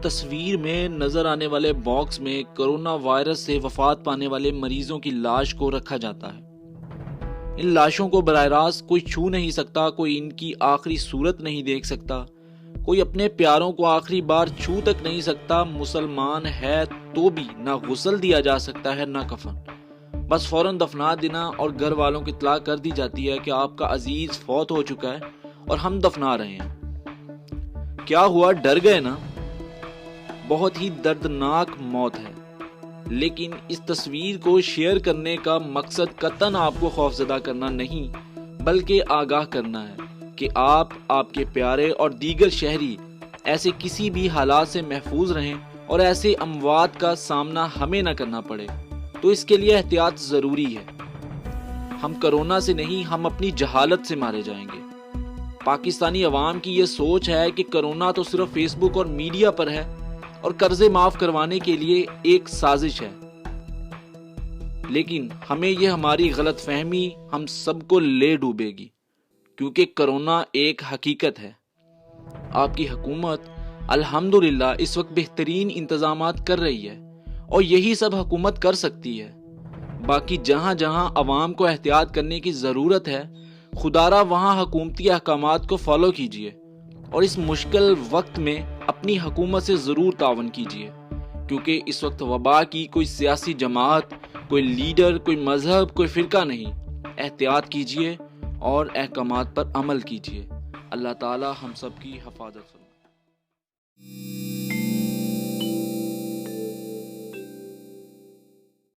تصویر میں نظر آنے والے باکس میں کرونا وائرس سے وفات پانے والے مریضوں کی لاش کو رکھا جاتا ہے۔ ان لاشوں کو براہ راست کوئی چھو نہیں سکتا، کوئی ان کی آخری صورت نہیں دیکھ سکتا، کوئی اپنے پیاروں کو آخری بار چھو تک نہیں سکتا۔ مسلمان ہے تو بھی نہ غسل دیا جا سکتا ہے نہ کفن، بس فوراً دفنا دینا اور گھر والوں کو اطلاع کر دی جاتی ہے کہ آپ کا عزیز فوت ہو چکا ہے اور ہم دفنا رہے ہیں۔ کیا ہوا، ڈر گئے نا؟ بہت ہی دردناک موت ہے، لیکن اس تصویر کو شیئر کرنے کا مقصد قطعاً آپ کو خوفزدہ کرنا نہیں بلکہ آگاہ کرنا ہے کہ آپ کے پیارے اور دیگر شہری ایسے کسی بھی حالات سے محفوظ رہیں اور ایسے اموات کا سامنا ہمیں نہ کرنا پڑے۔ تو اس کے لیے احتیاط ضروری ہے۔ ہم کرونا سے نہیں، ہم اپنی جہالت سے مارے جائیں گے۔ پاکستانی عوام کی یہ سوچ ہے کہ کرونا تو صرف فیس بک اور میڈیا پر ہے اور قرضے معاف کروانے کے لیے ایک سازش ہے، لیکن ہمیں یہ ہماری غلط فہمی ہم سب کو لے ڈوبے گی، کیونکہ کرونا ایک حقیقت ہے۔ آپ کی حکومت الحمدللہ اس وقت بہترین انتظامات کر رہی ہے اور یہی سب حکومت کر سکتی ہے۔ باقی جہاں جہاں عوام کو احتیاط کرنے کی ضرورت ہے، خدارا وہاں حکومتی احکامات کو فالو کیجیے اور اس مشکل وقت میں اپنی حکومت سے ضرور تعاون کیجیے، کیونکہ اس وقت وبا کی کوئی سیاسی جماعت، کوئی لیڈر، کوئی مذہب، کوئی فرقہ نہیں۔ احتیاط کیجیے اور احکامات پر عمل کیجیے۔ اللہ تعالی ہم سب کی حفاظت فرمائے۔